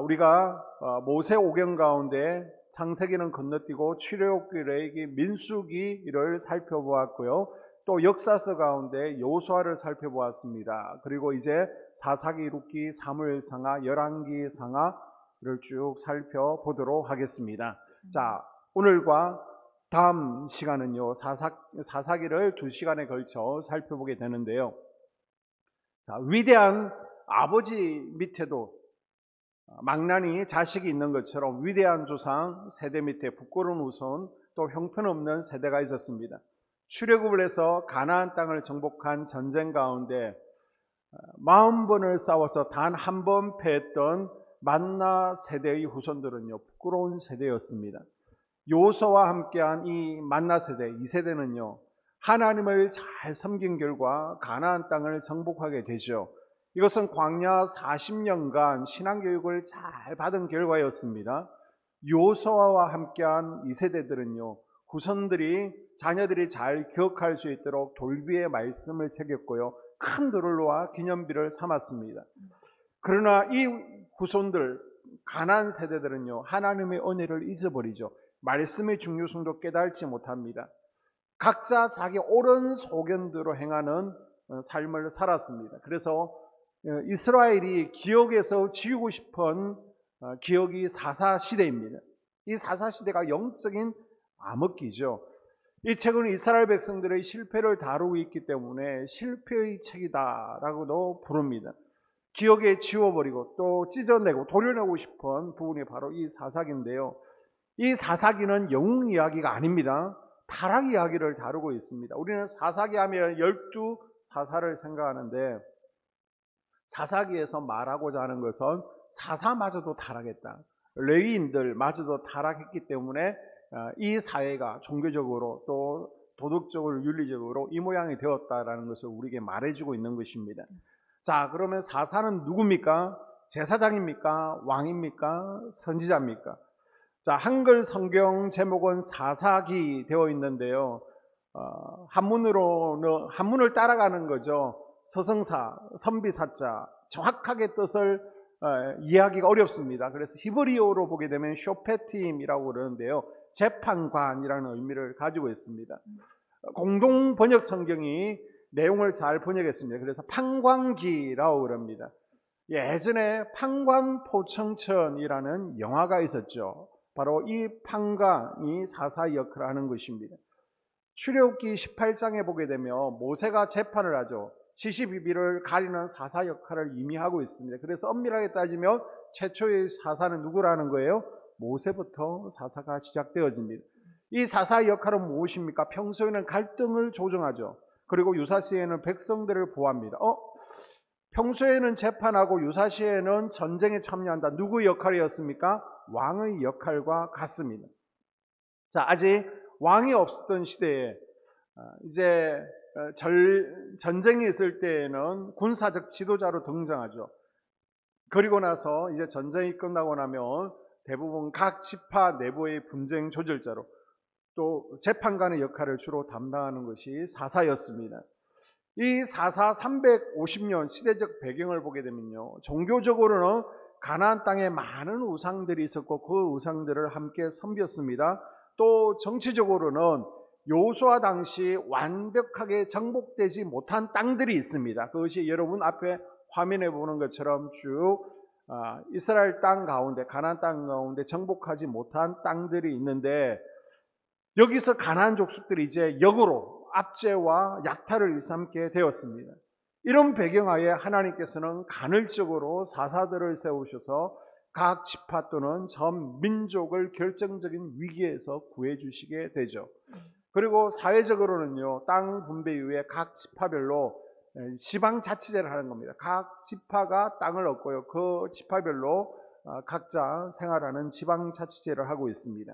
우리가 모세오경 가운데 창세기는 건너뛰고 출애굽기, 레위기, 민수기를 살펴보았고요. 또 역사서 가운데 여호수아를 살펴보았습니다. 그리고 이제 사사기, 룻기, 사무엘상하, 열왕기상하를 쭉 살펴보도록 하겠습니다. 자, 오늘과 다음 시간은요, 사사기를 2시간에 걸쳐 살펴보게 되는데요. 자, 위대한 아버지 밑에도 망나니 자식이 있는 것처럼 위대한 조상 세대 밑에 부끄러운 후손, 또 형편없는 세대가 있었습니다. 출애굽을 해서 가나안 땅을 정복한 전쟁 가운데 40번을 싸워서 단 한 번 패했던 만나 세대의 후손들은요, 부끄러운 세대였습니다. 여호수아와 함께한 이 만나 세대, 이 세대는요, 하나님을 잘 섬긴 결과 가나안 땅을 정복하게 되죠. 이것은 광야 40년간 신앙교육을 잘 받은 결과였습니다. 여호수아와 함께한 이 세대들은요, 후손들이, 자녀들이 잘 기억할 수 있도록 돌비의 말씀을 새겼고요, 큰 도를로와 기념비를 삼았습니다. 그러나 이 후손들, 가나안 세대들은요, 하나님의 은혜를 잊어버리죠. 말씀의 중요성도 깨달지 못합니다. 각자 자기 옳은 소견대로 행하는 삶을 살았습니다. 그래서 이스라엘이 기억에서 지우고 싶은 기억이 사사시대입니다. 이 사사시대가 영적인 암흑기죠. 이 책은 이스라엘 백성들의 실패를 다루고 있기 때문에 실패의 책이다라고도 부릅니다. 기억에 지워버리고 또 찢어내고 도려내고 싶은 부분이 바로 이 사사기인데요. 이 사사기는 영웅 이야기가 아닙니다. 타락 이야기를 다루고 있습니다. 우리는 사사기 하면 12사사를 생각하는데, 사사기에서 말하고자 하는 것은 사사마저도 타락했다, 레위인들마저도 타락했기 때문에 이 사회가 종교적으로 또 도덕적으로 윤리적으로 이 모양이 되었다라는 것을 우리에게 말해주고 있는 것입니다. 자, 그러면 사사는 누굽니까? 제사장입니까? 왕입니까? 선지자입니까? 자, 한글 성경 제목은 사사기 되어 있는데요. 한문을 따라가는 거죠. 서성사, 선비사자, 정확하게 뜻을 이해하기가 어렵습니다. 그래서 히브리어로 보게 되면 쇼페팀이라고 그러는데요, 재판관이라는 의미를 가지고 있습니다. 공동 번역 성경이 내용을 잘 번역했습니다. 그래서 판관기라고 그럽니다. 예전에 판관포청천이라는 영화가 있었죠. 바로 이 판관이 사사의 역할을 하는 것입니다. 출애굽기 18장에 보게 되면 모세가 재판을 하죠. 시시비비를 가리는 사사 역할을 이미 하고 있습니다. 그래서 엄밀하게 따지면 최초의 사사는 누구라는 거예요? 모세부터 사사가 시작되어집니다. 이 사사의 역할은 무엇입니까? 평소에는 갈등을 조정하죠. 그리고 유사시에는 백성들을 보호합니다. 평소에는 재판하고 유사시에는 전쟁에 참여한다. 누구의 역할이었습니까? 왕의 역할과 같습니다. 자, 아직 왕이 없었던 시대에 이제 전쟁이 있을 때에는 군사적 지도자로 등장하죠. 그리고 나서 이제 전쟁이 끝나고 나면 대부분 각 지파 내부의 분쟁 조절자로, 또 재판관의 역할을 주로 담당하는 것이 사사였습니다. 이 사사 350년 시대적 배경을 보게 되면요, 종교적으로는 가나안 땅에 많은 우상들이 있었고 그 우상들을 함께 섬겼습니다. 또 정치적으로는 여호수아 당시 완벽하게 정복되지 못한 땅들이 있습니다. 그것이 여러분 앞에 화면에 보는 것처럼 쭉 이스라엘 땅 가운데, 가나안 땅 가운데 정복하지 못한 땅들이 있는데, 여기서 가나안 족속들이 이제 역으로 압제와 약탈을 일삼게 되었습니다. 이런 배경하에 하나님께서는 간헐적으로 사사들을 세우셔서 각 지파 또는 전 민족을 결정적인 위기에서 구해주시게 되죠. 그리고 사회적으로는요, 땅 분배 이후에 각 지파별로 지방자치제를 하는 겁니다. 각 지파가 땅을 얻고요, 그 지파별로 각자 생활하는 지방자치제를 하고 있습니다.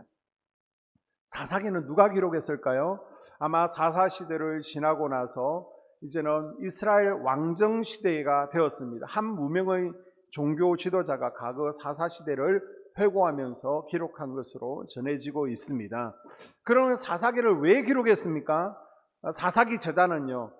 사사기는 누가 기록했을까요? 아마 사사시대를 지나고 나서 이제는 이스라엘 왕정시대가 되었습니다. 한 무명의 종교 지도자가 과거 사사시대를 회고하면서 기록한 것으로 전해지고 있습니다. 그러면 사사기를 왜 기록했습니까? 사사기 저자는요,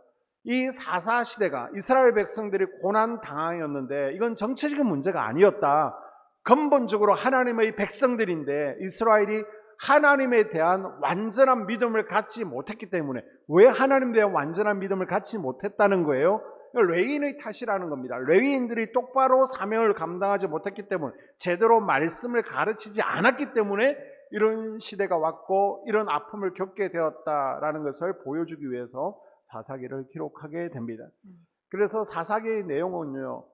이 사사시대가 이스라엘 백성들이 고난 당하였는데 이건 정치적인 문제가 아니었다. 근본적으로 하나님의 백성들인데 이스라엘이 하나님에 대한 완전한 믿음을 갖지 못했기 때문에, 왜 하나님에 대한 완전한 믿음을 갖지 못했다는 거예요? 레위인의 탓이라는 겁니다. 레위인들이 똑바로 사명을 감당하지 못했기 때문에, 제대로 말씀을 가르치지 않았기 때문에 이런 시대가 왔고 이런 아픔을 겪게 되었다라는 것을 보여주기 위해서 사사기를 기록하게 됩니다. 그래서 사사기의 내용은요,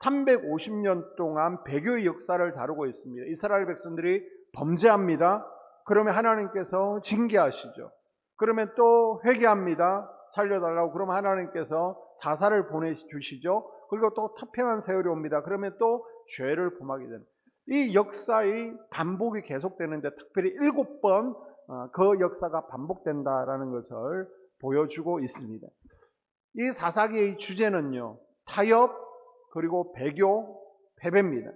350년 동안 배교의 역사를 다루고 있습니다. 이스라엘 백성들이 범죄합니다. 그러면 하나님께서 징계하시죠. 그러면 또 회개합니다. 살려달라고. 그러면 하나님께서 사사를 보내주시죠. 그리고 또 태평한 세월이 옵니다. 그러면 또 죄를 범하게 됩니다. 이 역사의 반복이 계속되는데, 특별히 7번 그 역사가 반복된다라는 것을 보여주고 있습니다. 이 사사기의 주제는요, 타협, 그리고 배교, 패배입니다.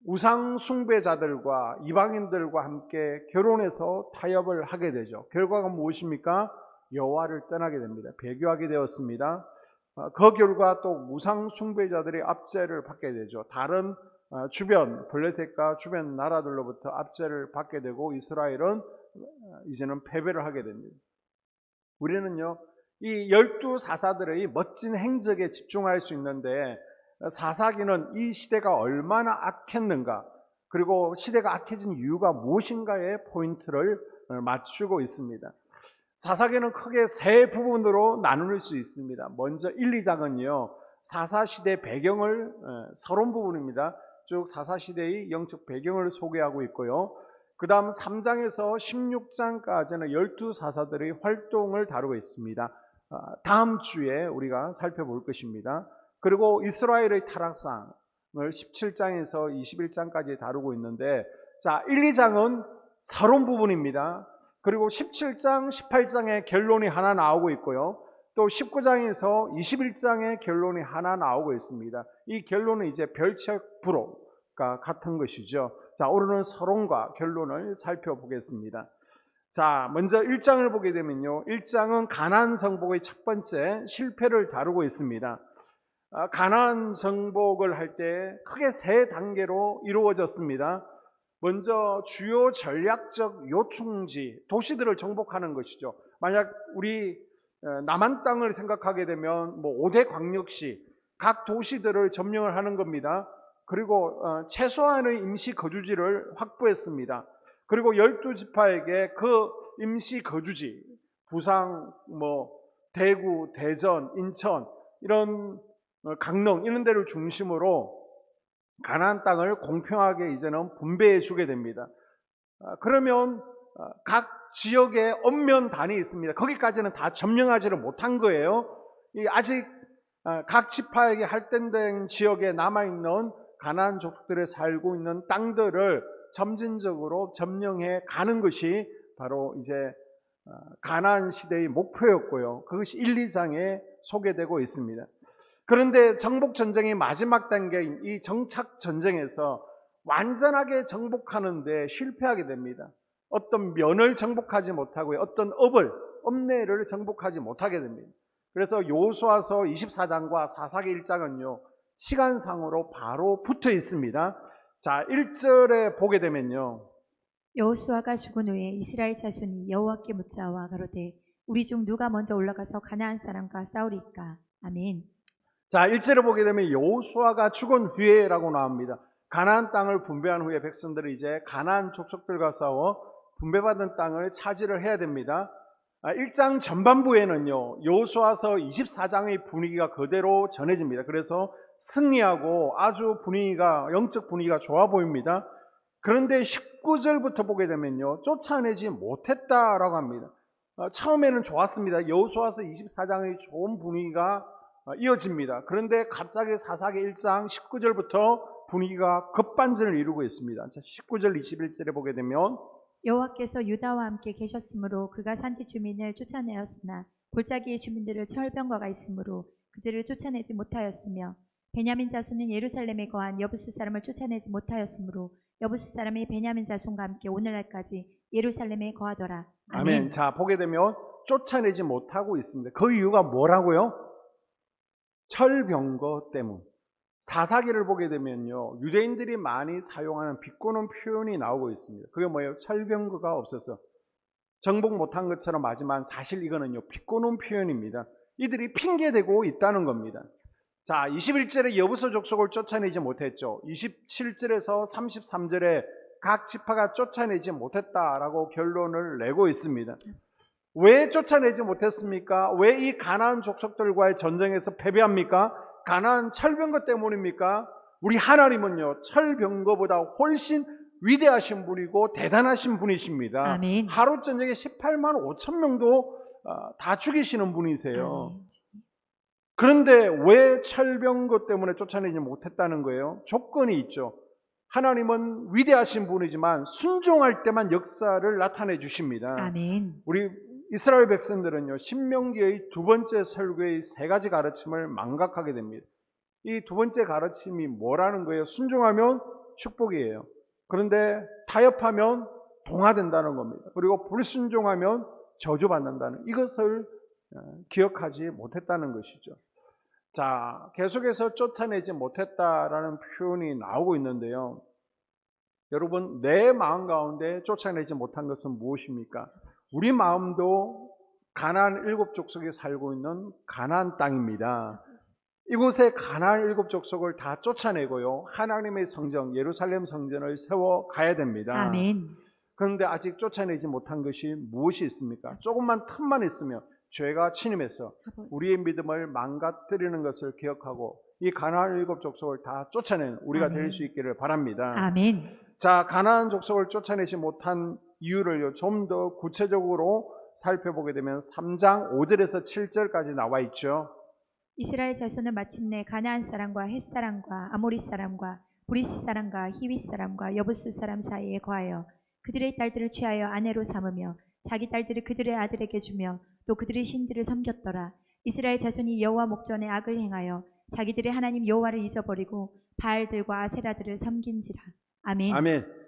우상 숭배자들과 이방인들과 함께 결혼해서 타협을 하게 되죠. 결과가 무엇입니까? 여호와를 떠나게 됩니다. 배교하게 되었습니다. 그 결과 또 우상 숭배자들이 압제를 받게 되죠. 다른 주변 블레셋과 주변 나라들로부터 압제를 받게 되고 이스라엘은 이제는 패배를 하게 됩니다. 우리는요, 이 12사사들의 멋진 행적에 집중할 수 있는데, 사사기는 이 시대가 얼마나 악했는가, 그리고 시대가 악해진 이유가 무엇인가에 포인트를 맞추고 있습니다. 사사기는 크게 세 부분으로 나눌 수 있습니다. 먼저 1, 2장은요, 사사시대 배경을, 서론 부분입니다. 쭉 사사시대의 영적 배경을 소개하고 있고요. 그 다음 3장에서 16장까지는 12사사들의 활동을 다루고 있습니다. 다음 주에 우리가 살펴볼 것입니다. 그리고 이스라엘의 타락상을 17장에서 21장까지 다루고 있는데, 자, 1, 2장은 서론 부분입니다. 그리고 17장, 18장에 결론이 하나 나오고 있고요. 또 19장에서 21장에 결론이 하나 나오고 있습니다. 이 결론은 이제 별책 불호가 같은 것이죠. 자, 오늘은 서론과 결론을 살펴보겠습니다. 자, 먼저 1장을 보게 되면요, 1장은 가나안 정복의 첫 번째 실패를 다루고 있습니다. 가나안 정복을 할 때 크게 세 단계로 이루어졌습니다. 먼저 주요 전략적 요충지, 도시들을 정복하는 것이죠. 만약 우리 남한 땅을 생각하게 되면 5대 광역시, 각 도시들을 점령을 하는 겁니다. 그리고 최소한의 임시 거주지를 확보했습니다. 그리고 12지파에게 그 임시 거주지, 부산, 대구, 대전, 인천, 이런 강릉, 이런 데를 중심으로 가나안 땅을 공평하게 이제는 분배해 주게 됩니다. 그러면 각 지역에 읍면단이 있습니다. 거기까지는 다 점령하지를 못한 거예요. 아직 각 지파에게 할당된 지역에 남아있는 가나안 족속들이 살고 있는 땅들을 점진적으로 점령해 가는 것이 바로 이제 가나안 시대의 목표였고요. 그것이 1, 2장에 소개되고 있습니다. 그런데 정복전쟁의 마지막 단계인 이 정착전쟁에서 완전하게 정복하는데 실패하게 됩니다. 어떤 면을 정복하지 못하고요, 어떤 읍내를 정복하지 못하게 됩니다. 그래서 여호수아서 24장과 사사기 1장은요 시간상으로 바로 붙어 있습니다. 자, 1절에 보게 되면요, 여호수아가 죽은 후에 이스라엘 자손이 여호와께 묻자와 가로되 우리 중 누가 먼저 올라가서 가나안 사람과 싸우리까? 아멘. 자, 1절에 보게 되면 여호수아가 죽은 후에라고 나옵니다. 가나안 땅을 분배한 후에 백성들이 이제 가나안 족속들과 싸워 분배받은 땅을 차지를 해야 됩니다. 1장 전반부에는요 여호수아서 24장의 분위기가 그대로 전해집니다. 그래서 승리하고 아주 영적 분위기가 좋아 보입니다. 그런데 19절부터 보게 되면요 쫓아내지 못했다라고 합니다. 처음에는 좋았습니다. 여호수아서 24장의 좋은 분위기가 이어집니다. 그런데 갑자기 사사기 1장 19절부터 분위기가 급반전을 이루고 있습니다. 19절 21절에 보게 되면 여호와께서 유다와 함께 계셨으므로 그가 산지 주민을 쫓아내었으나 골짜기의 주민들을 철병거가 있으므로 그들을 쫓아내지 못하였으며 베냐민 자손은 예루살렘에 거한 여부수 사람을 쫓아내지 못하였으므로 여부수 사람이 베냐민 자손과 함께 오늘날까지 예루살렘에 거하더라. 아멘. 자, 보게 되면 쫓아내지 못하고 있습니다. 그 이유가 뭐라고요? 철병거 때문. 사사기를 보게 되면요, 유대인들이 많이 사용하는 비꼬는 표현이 나오고 있습니다. 그게 뭐예요? 철병거가 없어서 정복 못한 것처럼 하지만 사실 이거는요, 비꼬는 표현입니다. 이들이 핑계대고 있다는 겁니다. 자, 21절에 여부서 족속을 쫓아내지 못했죠. 27절에서 33절에 각 지파가 쫓아내지 못했다라고 결론을 내고 있습니다. 왜 쫓아내지 못했습니까? 왜 이 가나안 족속들과의 전쟁에서 패배합니까? 가나안 철병거 때문입니까? 우리 하나님은요, 철병거보다 훨씬 위대하신 분이고 대단하신 분이십니다. 아멘. 하루 전쟁에 18만 5천 명도 다 죽이시는 분이세요. 아멘. 그런데 왜 철병거 때문에 쫓아내지 못했다는 거예요? 조건이 있죠. 하나님은 위대하신 분이지만 순종할 때만 역사를 나타내 주십니다. 아멘. 우리 이스라엘 백성들은요, 신명기의 두 번째 설교의 세 가지 가르침을 망각하게 됩니다. 이 두 번째 가르침이 뭐라는 거예요? 순종하면 축복이에요. 그런데 타협하면 동화된다는 겁니다. 그리고 불순종하면 저주받는다는, 이것을 기억하지 못했다는 것이죠. 자, 계속해서 쫓아내지 못했다라는 표현이 나오고 있는데요. 여러분, 내 마음 가운데 쫓아내지 못한 것은 무엇입니까? 우리 마음도 가나안 일곱 족속에 살고 있는 가나안 땅입니다. 이곳에 가나안 일곱 족속을 다 쫓아내고요, 하나님의 성전 예루살렘 성전을 세워 가야 됩니다. 아멘. 그런데 아직 쫓아내지 못한 것이 무엇이 있습니까? 조금만 틈만 있으면 죄가 침입해서 우리의 믿음을 망가뜨리는 것을 기억하고 이 가나안 일곱 족속을 다 쫓아내는 우리가 될 수 있기를 바랍니다. 아멘. 자, 가나안 족속을 쫓아내지 못한 이유를 좀 더 구체적으로 살펴보게 되면 3장 5절에서 7절까지 나와 있죠. 이스라엘 자손은 마침내 가나안 사람과 헷 사람과 아모리 사람과 브리스 사람과 히윗 사람과 여부수 사람 사이에 거하여 그들의 딸들을 취하여 아내로 삼으며 자기 딸들을 그들의 아들에게 주며 또 그들의 신들을 섬겼더라. 이스라엘 자손이 여호와 목전에 악을 행하여 자기들의 하나님 여호와를 잊어버리고 바알들과 아세라들을 섬긴지라. 아멘. 아멘.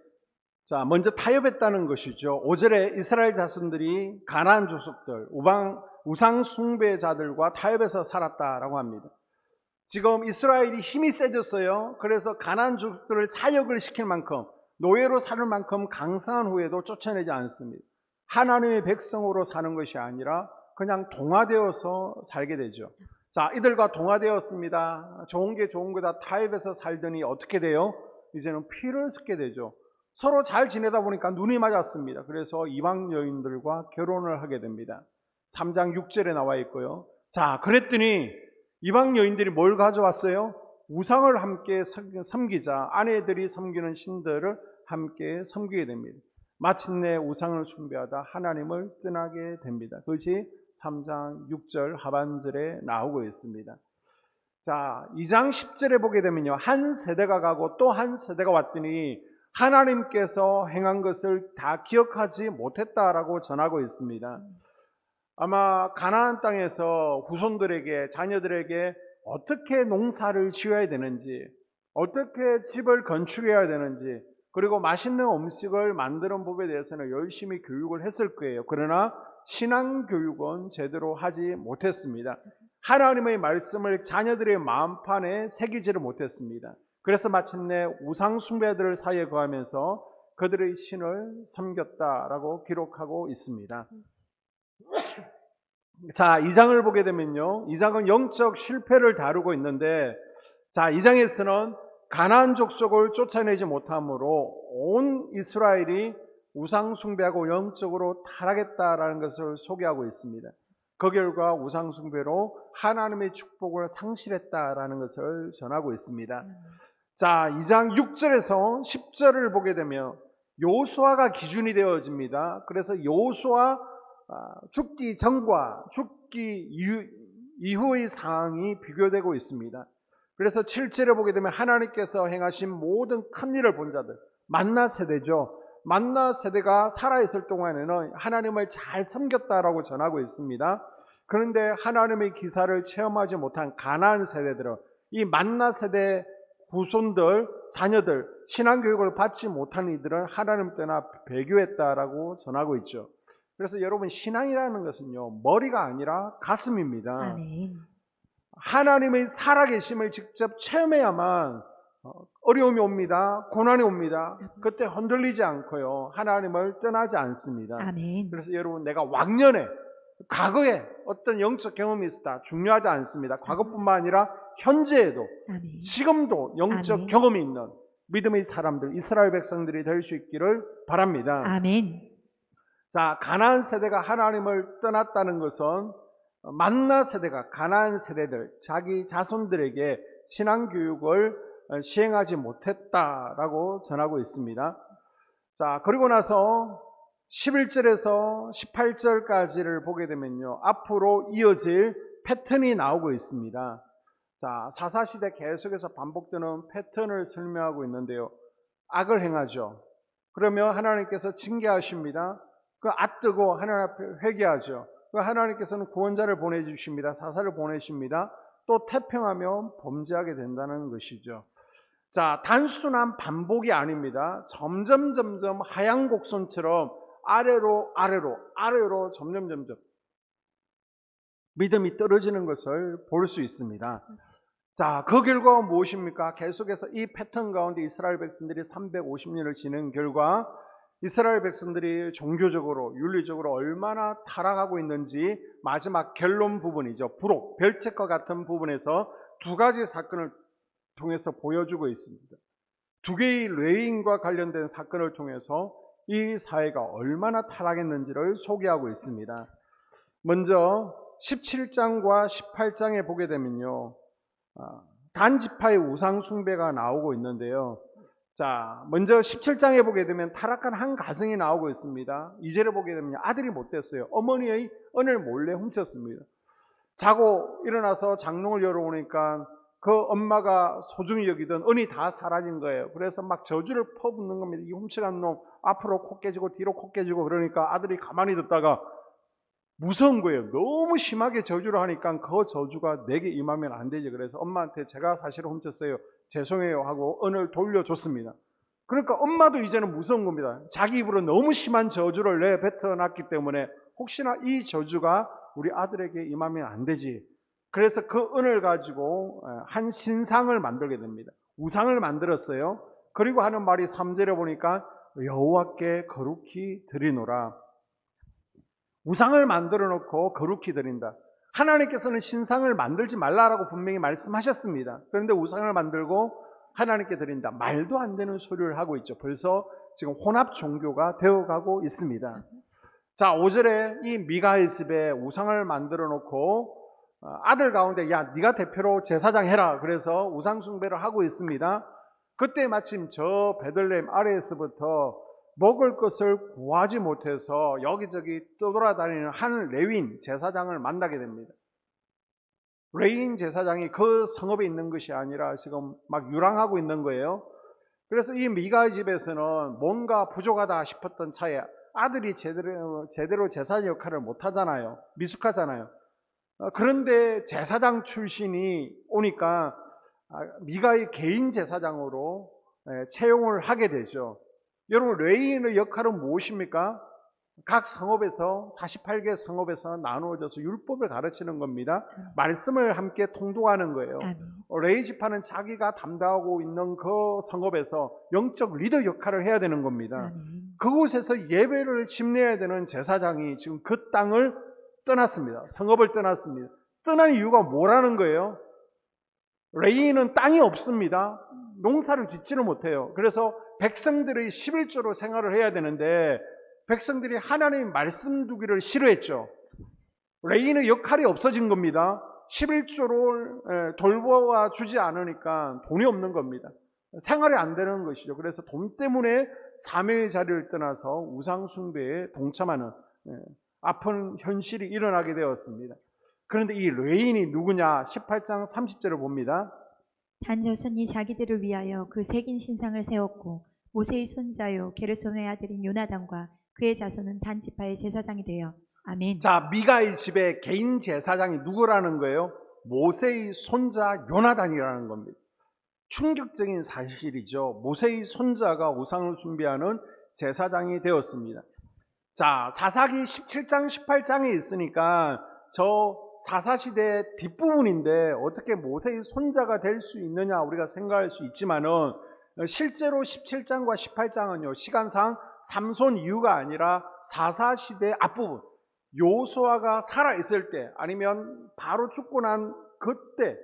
자, 먼저 타협했다는 것이죠. 5절에 이스라엘 자손들이 가나안 족속들, 우상 숭배자들과 타협해서 살았다라고 합니다. 지금 이스라엘이 힘이 세졌어요. 그래서 가나안 족속들을 사역을 시킬 만큼, 노예로 사는 만큼 강성한 후에도 쫓아내지 않습니다. 하나님의 백성으로 사는 것이 아니라 그냥 동화되어서 살게 되죠. 자, 이들과 동화되었습니다. 좋은 게 좋은 거다 타협해서 살더니 어떻게 돼요? 이제는 피를 섞게 되죠. 서로 잘 지내다 보니까 눈이 맞았습니다. 그래서 이방 여인들과 결혼을 하게 됩니다. 3장 6절에 나와 있고요. 자, 그랬더니 이방 여인들이 뭘 가져왔어요? 우상을 함께 섬기자. 아내들이 섬기는 신들을 함께 섬기게 됩니다. 마침내 우상을 숭배하다 하나님을 떠나게 됩니다. 그것이 3장 6절 하반절에 나오고 있습니다. 자, 2장 10절에 보게 되면요, 한 세대가 가고 또 한 세대가 왔더니 하나님께서 행한 것을 다 기억하지 못했다라고 전하고 있습니다. 아마 가나안 땅에서 후손들에게, 자녀들에게 어떻게 농사를 지어야 되는지, 어떻게 집을 건축해야 되는지, 그리고 맛있는 음식을 만드는 법에 대해서는 열심히 교육을 했을 거예요. 그러나 신앙 교육은 제대로 하지 못했습니다. 하나님의 말씀을 자녀들의 마음판에 새기지를 못했습니다. 그래서 마침내 우상 숭배자들 사이에 거하면서 그들의 신을 섬겼다라고 기록하고 있습니다. 자, 2장을 보게 되면요, 2장은 영적 실패를 다루고 있는데, 자, 2장에서는 가나안 족속을 쫓아내지 못함으로 온 이스라엘이 우상 숭배하고 영적으로 타락했다라는 것을 소개하고 있습니다. 그 결과 우상 숭배로 하나님의 축복을 상실했다라는 것을 전하고 있습니다. 자, 2장 6절에서 10절을 보게 되면 여호수아가 기준이 되어집니다. 그래서 여호수아 죽기 전과 죽기 이후의 상황이 비교되고 있습니다. 그래서 7절에 보게 되면 하나님께서 행하신 모든 큰 일을 본 자들, 만나 세대죠. 만나 세대가 살아있을 동안에는 하나님을 잘 섬겼다라고 전하고 있습니다. 그런데 하나님의 기사를 체험하지 못한 가나안 세대들은 이 만나 세대 후손들, 자녀들, 신앙교육을 받지 못한 이들은 하나님 떠나 배교했다라고 전하고 있죠. 그래서 여러분, 신앙이라는 것은요, 머리가 아니라 가슴입니다. 아멘. 하나님의 살아계심을 직접 체험해야만 어려움이 옵니다. 고난이 옵니다. 그때 흔들리지 않고요. 하나님을 떠나지 않습니다. 아멘. 그래서 여러분, 내가 왕년에 과거에 어떤 영적 경험이 있었다 중요하지 않습니다. 과거뿐만 아니라 현재에도 아멘. 지금도 영적 아멘. 경험이 있는 믿음의 사람들, 이스라엘 백성들이 될 수 있기를 바랍니다. 아멘. 자, 가나안 세대가 하나님을 떠났다는 것은 만나 세대가 가나안 세대들, 자기 자손들에게 신앙 교육을 시행하지 못했다라고 전하고 있습니다. 자, 그리고 나서 11절에서 18절까지를 보게 되면요, 앞으로 이어질 패턴이 나오고 있습니다. 자, 사사시대 계속해서 반복되는 패턴을 설명하고 있는데요. 악을 행하죠. 그러면 하나님께서 징계하십니다. 그 앗뜨고 하나님 앞에 회개하죠. 그 하나님께서는 구원자를 보내주십니다. 사사를 보내십니다. 또 태평하면 범죄하게 된다는 것이죠. 자, 단순한 반복이 아닙니다. 점점 하얀 곡선처럼 아래로 점점 믿음이 떨어지는 것을 볼 수 있습니다. 자, 그 결과가 무엇입니까? 계속해서 이 패턴 가운데 이스라엘 백성들이 350년을 지낸 결과 이스라엘 백성들이 종교적으로 윤리적으로 얼마나 타락하고 있는지 마지막 결론 부분이죠. 부록, 별책과 같은 부분에서 두 가지 사건을 통해서 보여주고 있습니다. 두 개의 레위인과 관련된 사건을 통해서 이 사회가 얼마나 타락했는지를 소개하고 있습니다. 먼저 17장과 18장에 보게 되면요, 단지파의 우상 숭배가 나오고 있는데요. 자, 먼저 17장에 보게 되면 타락한 한 가정이 나오고 있습니다. 2절에 보게 되면 아들이 못 됐어요. 어머니의 은을 몰래 훔쳤습니다. 자고 일어나서 장롱을 열어보니까 그 엄마가 소중히 여기던 은이 다 사라진 거예요. 그래서 막 저주를 퍼붓는 겁니다. 이 훔쳐간 놈 앞으로 코 깨지고 뒤로 코 깨지고. 그러니까 아들이 가만히 듣다가 무서운 거예요. 너무 심하게 저주를 하니까 그 저주가 내게 임하면 안 되지. 그래서 엄마한테 제가 사실 훔쳤어요, 죄송해요 하고 은을 돌려줬습니다. 그러니까 엄마도 이제는 무서운 겁니다. 자기 입으로 너무 심한 저주를 내뱉어놨기 때문에 혹시나 이 저주가 우리 아들에게 임하면 안 되지. 그래서 그 은을 가지고 한 신상을 만들게 됩니다. 우상을 만들었어요. 그리고 하는 말이 3절에 보니까 여호와께 거룩히 드리노라. 우상을 만들어 놓고 거룩히 드린다. 하나님께서는 신상을 만들지 말라라고 분명히 말씀하셨습니다. 그런데 우상을 만들고 하나님께 드린다. 말도 안 되는 소리를 하고 있죠. 벌써 지금 혼합 종교가 되어가고 있습니다. 자, 5절에 이 미가의 집에 우상을 만들어 놓고 아들 가운데 야, 네가 대표로 제사장 해라. 그래서 우상 숭배를 하고 있습니다. 그때 마침 저 베들레헴 아래에서부터 먹을 것을 구하지 못해서 여기저기 떠돌아다니는 한 레위인 제사장을 만나게 됩니다. 레위인 제사장이 그 성읍에 있는 것이 아니라 지금 막 유랑하고 있는 거예요. 그래서 이 미가의 집에서는 뭔가 부족하다 싶었던 차에 아들이 제대로 제사장 역할을 못하잖아요. 미숙하잖아요. 그런데 제사장 출신이 오니까 미가의 개인 제사장으로 채용을 하게 되죠. 여러분, 레위인의 역할은 무엇입니까? 각 성읍에서 48개 성읍에서 나누어져서 율법을 가르치는 겁니다. 말씀을 함께 통독하는 거예요. 레위 지파는 자기가 담당하고 있는 그 성읍에서 영적 리더 역할을 해야 되는 겁니다. 그곳에서 예배를 집례해야 되는 제사장이 지금 그 땅을 떠났습니다. 성읍을 떠났습니다. 떠난 이유가 뭐라는 거예요? 레위인은 땅이 없습니다. 농사를 짓지를 못해요. 그래서 백성들의 11조로 생활을 해야 되는데 백성들이 하나님의 말씀 두기를 싫어했죠. 레위인의 역할이 없어진 겁니다. 11조를 돌보아 주지 않으니까 돈이 없는 겁니다. 생활이 안 되는 것이죠. 그래서 돈 때문에 사명의 자리를 떠나서 우상 숭배에 동참하는 아픈 현실이 일어나게 되었습니다. 그런데 이 레위인이 누구냐? 18장 30절을 봅니다. 단저손이 자기들을 위하여 그 새긴 신상을 세웠고 모세의 손자요 게르솜의 아들인 요나단과 그의 자손은 단지파의 제사장이 되어 아멘. 자, 미가의 집에 개인 제사장이 누구라는 거예요? 모세의 손자 요나단이라는 겁니다. 충격적인 사실이죠. 모세의 손자가 우상을 숭배하는 제사장이 되었습니다. 자, 사사기 17장 18장에 있으니까 저 사사시대 뒷부분인데 어떻게 모세의 손자가 될 수 있느냐 우리가 생각할 수 있지만은 실제로 17장과 18장은요 시간상 삼손 이후가 아니라 사사시대 앞부분 요수아가 살아있을 때 아니면 바로 죽고 난 그때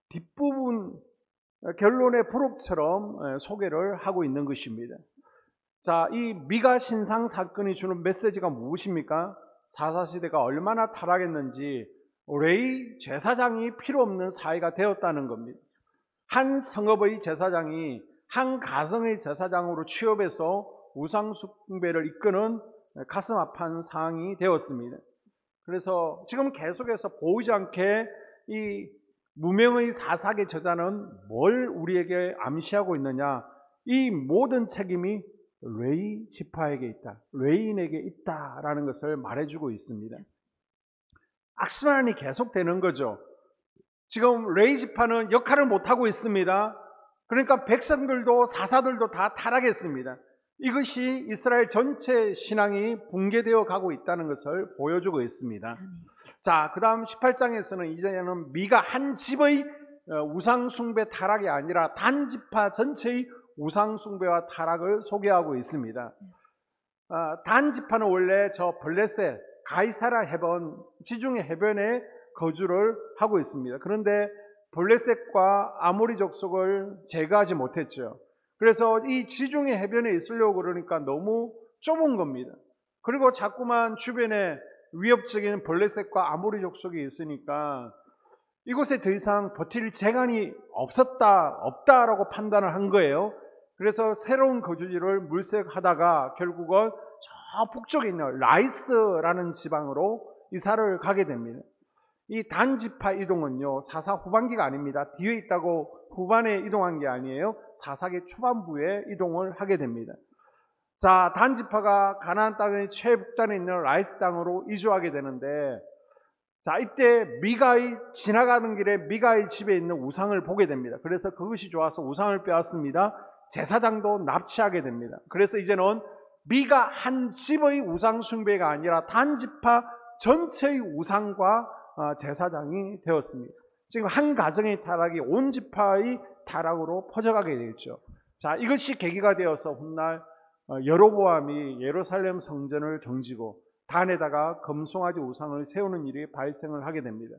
뒷부분 결론의 부록처럼 소개를 하고 있는 것입니다. 자, 이 미가 신상 사건이 주는 메시지가 무엇입니까? 사사시대가 얼마나 타락했는지 레위 제사장이 필요 없는 사회가 되었다는 겁니다. 한 성읍의 제사장이 한 가정의 제사장으로 취업해서 우상숭배를 이끄는 가슴 아픈 상황이 되었습니다. 그래서 지금 계속해서 보이지 않게 이 무명의 사사계 저자는 뭘 우리에게 암시하고 있느냐? 이 모든 책임이 레위 지파에게 있다, 레위인에게 있다라는 것을 말해주고 있습니다. 악순환이 계속되는 거죠. 지금 레위 지파는 역할을 못하고 있습니다. 그러니까 백성들도 사사들도 다 타락했습니다. 이것이 이스라엘 전체 신앙이 붕괴되어 가고 있다는 것을 보여주고 있습니다. 자, 그 다음 18장에서는 이제는 미가 한 집의 우상숭배 타락이 아니라 단 지파 전체의 우상숭배와 타락을 소개하고 있습니다. 단 지파는 원래 저 블레셋, 가이사라 해변, 지중해 해변에 거주를 하고 있습니다. 그런데 블레셋과 아모리 족속을 제거하지 못했죠. 그래서 이 지중해 해변에 있으려고 그러니까 너무 좁은 겁니다. 그리고 자꾸만 주변에 위협적인 블레셋과 아모리 족속이 있으니까 이곳에 더 이상 버틸 재간이 없다라고 판단을 한 거예요. 그래서 새로운 거주지를 물색하다가 결국은 저 북쪽에 있는 라이스라는 지방으로 이사를 가게 됩니다. 이 단지파 이동은요 사사 후반기가 아닙니다. 뒤에 있다고 후반에 이동한 게 아니에요. 사사기 초반부에 이동을 하게 됩니다. 자, 단지파가 가나안 땅의 최북단에 있는 라이스 땅으로 이주하게 되는데, 자, 이때 미가의 지나가는 길에 미가의 집에 있는 우상을 보게 됩니다. 그래서 그것이 좋아서 우상을 빼앗습니다. 제사장도 납치하게 됩니다. 그래서 이제는 미가 한 집의 우상 숭배가 아니라 단지파 전체의 우상과 제사장이 되었습니다. 지금 한 가정의 타락이 온 지파의 타락으로 퍼져가게 되었죠. 자, 이것이 계기가 되어서 훗날 여로보암이 예루살렘 성전을 정지고 단에다가 금송아지 우상을 세우는 일이 발생을 하게 됩니다.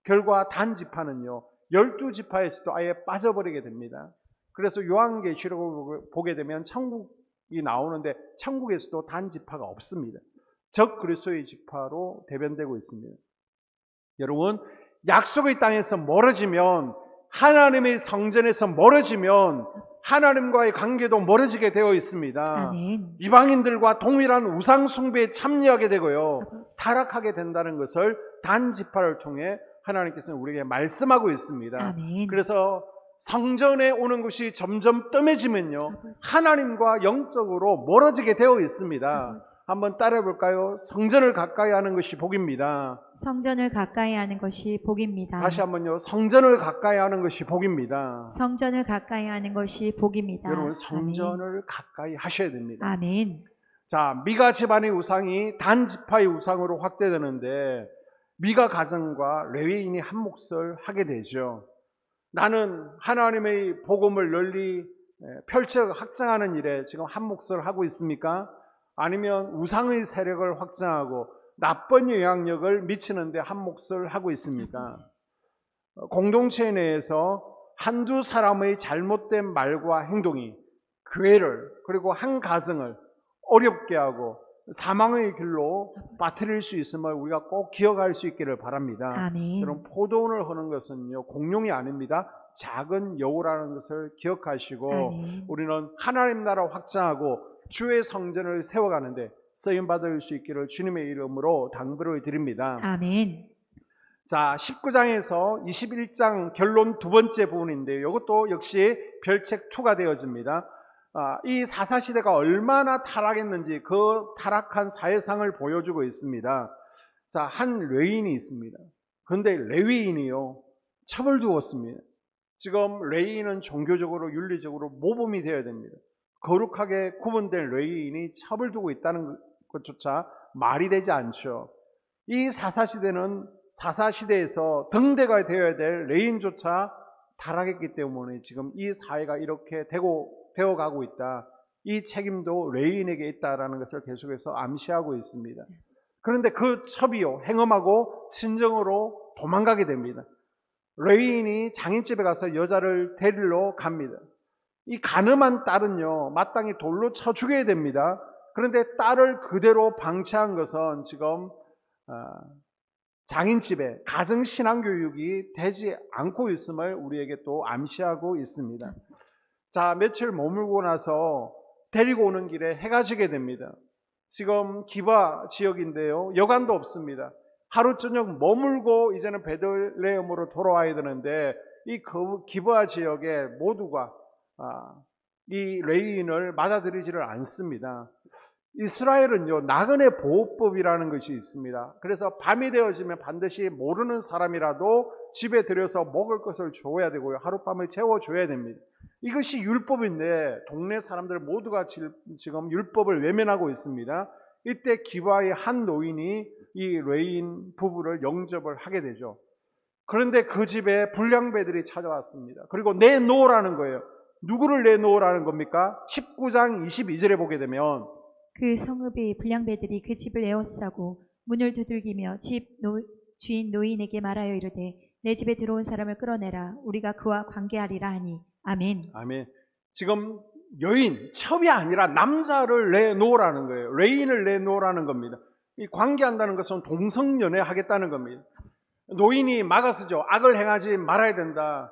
결과 단 지파는요 12지파에서도 아예 빠져버리게 됩니다. 그래서 요한계시록을 보게 되면 천국이 나오는데 천국에서도 단 지파가 없습니다. 적 그리스도의 지파로 대변되고 있습니다. 여러분, 약속의 땅에서 멀어지면, 하나님의 성전에서 멀어지면 하나님과의 관계도 멀어지게 되어 있습니다. 아멘. 이방인들과 동일한 우상 숭배에 참여하게 되고요 타락하게 된다는 것을 단 지파를 통해 하나님께서는 우리에게 말씀하고 있습니다. 아멘. 그래서 성전에 오는 것이 점점 뜸해지면요 하나님과 영적으로 멀어지게 되어 있습니다. 한번 따라해 볼까요? 성전을 가까이 하는 것이 복입니다. 성전을 가까이 하는 것이 복입니다. 다시 한번요. 성전을 가까이 하는 것이 복입니다. 성전을 가까이 하는 것이 복입니다. 여러분, 성전을 가까이 하셔야 됩니다. 아멘. 자, 미가 집안의 우상이 단 지파의 우상으로 확대되는데 미가 가정과 레위인이 한 몫을 하게 되죠. 나는 하나님의 복음을 널리 펼쳐 확장하는 일에 지금 한 몫을 하고 있습니까? 아니면 우상의 세력을 확장하고 나쁜 영향력을 미치는데 한 몫을 하고 있습니까? 공동체 내에서 한두 사람의 잘못된 말과 행동이 교회를 그리고 한 가정을 어렵게 하고 사망의 길로 빠뜨릴 수 있음을 우리가 꼭 기억할 수 있기를 바랍니다. 아멘. 여러분, 포도원을 하는 것은요 공룡이 아닙니다. 작은 여우라는 것을 기억하시고 아멘. 우리는 하나님 나라 확장하고 주의 성전을 세워가는데 쓰임받을 수 있기를 주님의 이름으로 당부를 드립니다. 아멘. 자, 19장에서 21장 결론 두 번째 부분인데요, 이것도 역시 별책 2가 되어집니다. 이 사사시대가 얼마나 타락했는지 그 타락한 사회상을 보여주고 있습니다. 자, 한 레위인이 있습니다. 그런데 레위인이요 처벌두었습니다. 지금 레위인은 종교적으로 윤리적으로 모범이 되어야 됩니다. 거룩하게 구분된 레위인이 처벌두고 있다는 것조차 말이 되지 않죠. 이 사사시대는 사사 시대에서 등대가 되어야 될 레인조차 타락했기 때문에 지금 이 사회가 이렇게 되어가고 있다. 이 책임도 레인에게 있다라는 것을 계속해서 암시하고 있습니다. 그런데 그 첩이요, 행음하고 친정으로 도망가게 됩니다. 레인이 장인집에 가서 여자를 데리러 갑니다. 이 가늠한 딸은요, 마땅히 돌로 쳐 죽여야 됩니다. 그런데 딸을 그대로 방치한 것은 지금 장인집에 가정신앙교육이 되지 않고 있음을 우리에게 또 암시하고 있습니다. 자, 며칠 머물고 나서 데리고 오는 길에 해가 지게 됩니다. 지금 기바 지역인데요, 여관도 없습니다. 하루 저녁 머물고 이제는 베들레헴으로 돌아와야 되는데 이 기바 지역에 모두가 이 레인을 맞아들이지를 않습니다. 이스라엘은요, 나그네 보호법이라는 것이 있습니다. 그래서 밤이 되어지면 반드시 모르는 사람이라도 집에 들여서 먹을 것을 줘야 되고요, 하룻밤을 재워줘야 됩니다. 이것이 율법인데 동네 사람들 모두가 지금 율법을 외면하고 있습니다. 이때 기바의 한 노인이 이 레인 부부를 영접을 하게 되죠. 그런데 그 집에 불량배들이 찾아왔습니다. 그리고 내놓으라는 거예요. 누구를 내놓으라는 겁니까? 19장 22절에 보게 되면 그 성읍의 불량배들이 그 집을 에워싸고 문을 두들기며 주인 노인에게 말하여 이르되 내 집에 들어온 사람을 끌어내라. 우리가 그와 관계하리라 하니. 아멘. 아멘. 지금 여인, 첩이 아니라 남자를 내놓으라는 거예요. 레인을 내놓으라는 겁니다. 이 관계한다는 것은 동성연애 하겠다는 겁니다. 노인이 막아서죠. 악을 행하지 말아야 된다.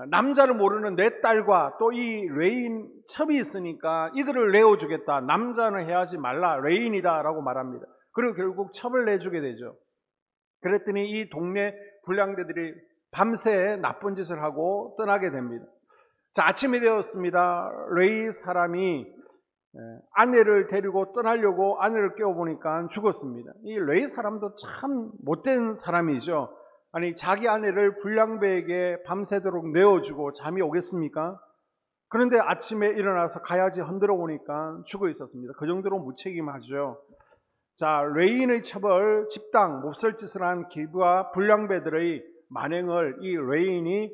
남자를 모르는 내 딸과 또 이 레인 첩이 있으니까 이들을 내어주겠다. 남자는 해하지 말라. 레인이다 라고 말합니다. 그리고 결국 첩을 내주게 되죠. 그랬더니 이 동네 불량배들이 밤새 나쁜 짓을 하고 떠나게 됩니다. 자, 아침이 되었습니다. 레이 사람이 아내를 데리고 떠나려고 아내를 깨워보니까 죽었습니다. 이 레이 사람도 참 못된 사람이죠. 아니, 자기 아내를 불량배에게 밤새도록 내어주고 잠이 오겠습니까? 그런데 아침에 일어나서 가야지 흔들어 보니까 죽어 있었습니다. 그 정도로 무책임하죠. 자, 레인의 처벌, 집당, 몹쓸 짓을 한 기브와 불량배들의 만행을 이 레인이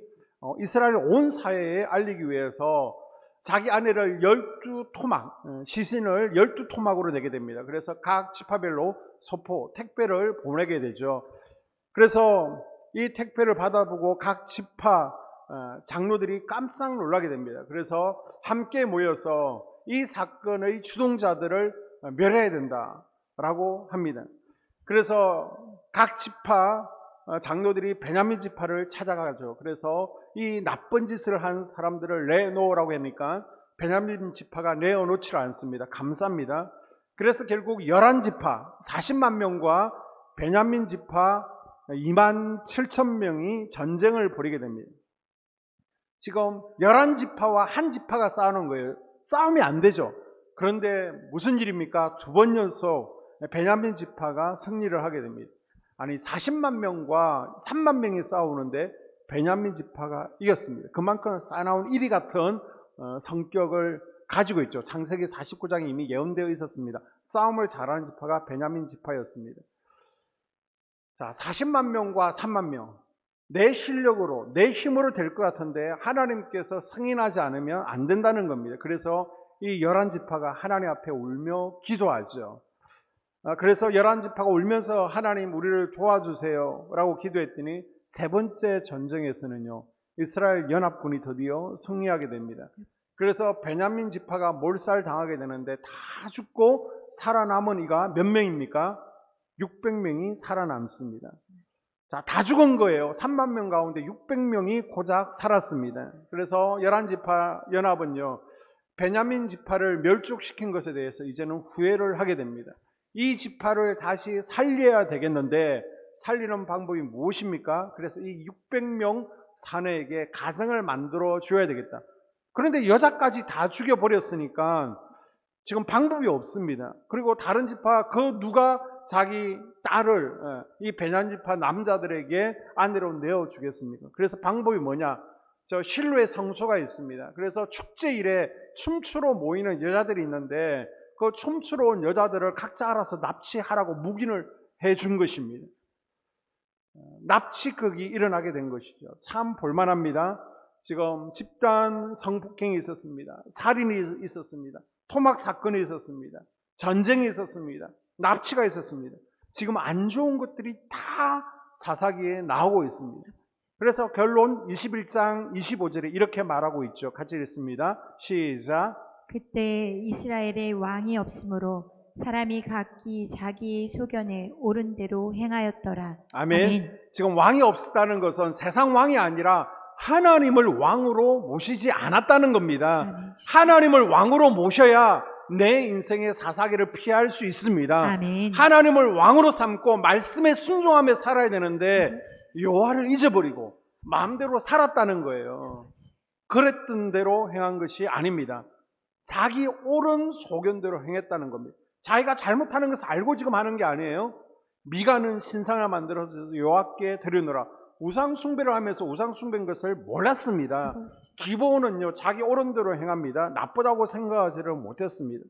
이스라엘 온 사회에 알리기 위해서 자기 아내를 12토막, 시신을 12토막으로 내게 됩니다. 그래서 각 지파별로 소포, 택배를 보내게 되죠. 그래서 이 택배를 받아보고 각 지파 장로들이 깜짝 놀라게 됩니다. 그래서 함께 모여서 이 사건의 주동자들을 멸해야 된다라고 합니다. 그래서 각 지파 장로들이 베냐민 지파를 찾아가죠. 그래서 이 나쁜 짓을 한 사람들을 내놓으라고 하니까 베냐민 지파가 내어놓지 않습니다. 감사합니다. 그래서 결국 11지파 40만 명과 베냐민 지파 2만 7천 명이 전쟁을 벌이게 됩니다. 지금 11지파와 한 지파가 싸우는 거예요. 싸움이 안 되죠. 그런데 무슨 일입니까? 두 번 연속 베냐민 지파가 승리를 하게 됩니다. 아니, 40만 명과 3만 명이 싸우는데 베냐민 지파가 이겼습니다. 그만큼 사나운 이리 같은 성격을 가지고 있죠. 창세기 49장에 이미 예언되어 있었습니다. 싸움을 잘하는 지파가 베냐민 지파였습니다. 자, 40만 명과 3만 명, 내 실력으로, 내 힘으로 될 것 같은데 하나님께서 승인하지 않으면 안 된다는 겁니다. 그래서 이 11지파가 하나님 앞에 울며 기도하죠. 그래서 11지파가 울면서 하나님 우리를 도와주세요 라고 기도했더니 세 번째 전쟁에서는요, 이스라엘 연합군이 드디어 승리하게 됩니다. 그래서 베냐민 지파가 몰살당하게 되는데 다 죽고 살아남은 이가 몇 명입니까? 600명이 살아남습니다. 자, 다 죽은 거예요. 3만 명 가운데 600명이 고작 살았습니다. 그래서 11지파 연합은요, 베냐민 지파를 멸족시킨 것에 대해서 이제는 후회를 하게 됩니다. 이 지파를 다시 살려야 되겠는데 살리는 방법이 무엇입니까? 그래서 이 600명 사내에게 가정을 만들어 줘야 되겠다. 그런데 여자까지 다 죽여버렸으니까 지금 방법이 없습니다. 그리고 다른 지파, 누가 자기 딸을 이 베냐민 지파 남자들에게 아내로 내어주겠습니까? 그래서 방법이 뭐냐? 저 실로의 성소가 있습니다. 그래서 축제일에 춤추러 모이는 여자들이 있는데 그 춤추러 온 여자들을 각자 알아서 납치하라고 묵인을 해준 것입니다. 납치극이 일어나게 된 것이죠. 참 볼만합니다. 지금 집단 성폭행이 있었습니다. 살인이 있었습니다. 토막 사건이 있었습니다. 전쟁이 있었습니다. 납치가 있었습니다. 지금 안 좋은 것들이 다 사사기에 나오고 있습니다. 그래서 결론 21장 25절에 이렇게 말하고 있죠. 같이 읽습니다. 시작. 그때 이스라엘에 왕이 없으므로 사람이 각기 자기 소견에 옳은 대로 행하였더라. 아멘. 지금 왕이 없었다는 것은 세상 왕이 아니라 하나님을 왕으로 모시지 않았다는 겁니다. 아멘. 하나님을 왕으로 모셔야 내 인생의 사사기를 피할 수 있습니다. 아멘. 하나님을 왕으로 삼고 말씀에 순종하며 살아야 되는데 여호와를 잊어버리고 마음대로 살았다는 거예요. 그랬던 대로 행한 것이 아닙니다. 자기 옳은 소견대로 행했다는 겁니다. 자기가 잘못하는 것을 알고 지금 하는 게 아니에요. 미가는 신상을 만들어서 여호와께 드리노라. 우상 숭배를 하면서 우상 숭배인 것을 몰랐습니다. 기본은요, 자기 옳은 대로 행합니다. 나쁘다고 생각하지를 못했습니다.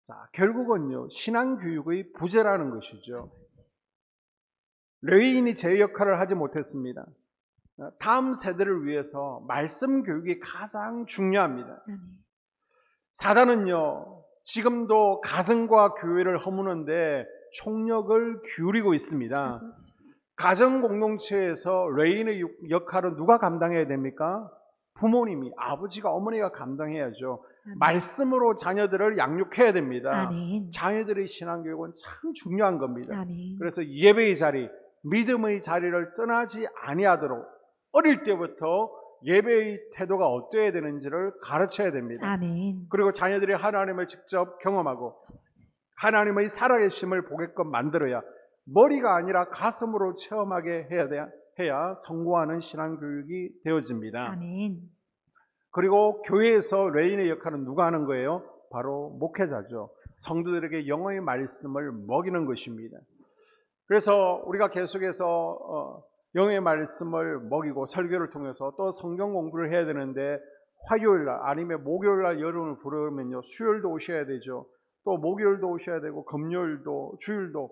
자, 결국은요, 신앙교육의 부재라는 것이죠. 레위인이 제 역할을 하지 못했습니다. 다음 세대를 위해서 말씀 교육이 가장 중요합니다. 사단은요, 지금도 가정과 교회를 허무는데 총력을 기울이고 있습니다. 가정 공동체에서 레위인의 역할은 누가 감당해야 됩니까? 부모님이, 아버지가, 어머니가 감당해야죠. 말씀으로 자녀들을 양육해야 됩니다. 아멘. 자녀들의 신앙교육은 참 중요한 겁니다. 아멘. 그래서 예배의 자리, 믿음의 자리를 떠나지 아니하도록 어릴 때부터 예배의 태도가 어떠해야 되는지를 가르쳐야 됩니다. 아멘. 그리고 자녀들이 하나님을 직접 경험하고 하나님의 살아계심을 보게끔 만들어야, 머리가 아니라 가슴으로 체험하게 해야 성공하는 신앙교육이 되어집니다. 아멘. 그리고 교회에서 레위인의 역할은 누가 하는 거예요? 바로 목회자죠. 성도들에게 영어의 말씀을 먹이는 것입니다. 그래서 우리가 계속해서 영어의 말씀을 먹이고 설교를 통해서 또 성경 공부를 해야 되는데, 화요일날 아니면 목요일날 여러분을 부르면요, 수요일도 오셔야 되죠. 또 목요일도 오셔야 되고 금요일도, 주일도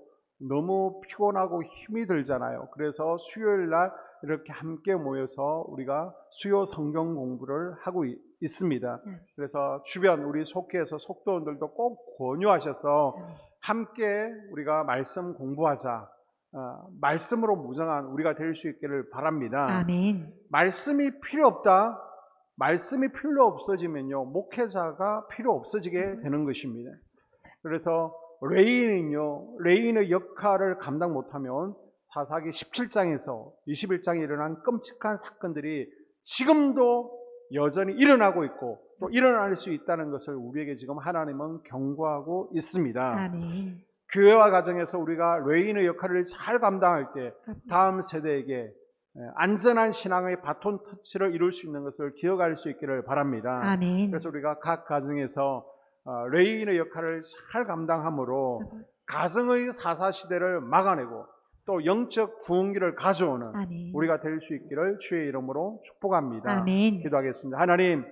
너무 피곤하고 힘이 들잖아요. 그래서 수요일날 이렇게 함께 모여서 우리가 수요 성경 공부를 하고 있습니다. 그래서 주변 우리 속회에서 속도원들도 꼭 권유하셔서 함께 우리가 말씀 공부하자, 말씀으로 무장한 우리가 될 수 있기를 바랍니다. 아멘. 말씀이 필요 없다, 말씀이 필요 없어지면요, 목회자가 필요 없어지게 되는 것입니다. 그래서 레위인의 역할을 감당 못하면 사사기 17장에서 21장에 일어난 끔찍한 사건들이 지금도 여전히 일어나고 있고 또 일어날 수 있다는 것을 우리에게 지금 하나님은 경고하고 있습니다. 아멘. 교회와 가정에서 우리가 레위인의 역할을 잘 감당할 때 다음 세대에게 안전한 신앙의 바톤 터치를 이룰 수 있는 것을 기억할 수 있기를 바랍니다. 아멘. 그래서 우리가 각 가정에서 레위인의 역할을 잘 감당함으로 가정의 사사시대를 막아내고 또 영적 구원기를 가져오는 아멘. 우리가 될 수 있기를 주의 이름으로 축복합니다. 아멘. 기도하겠습니다. 하나님,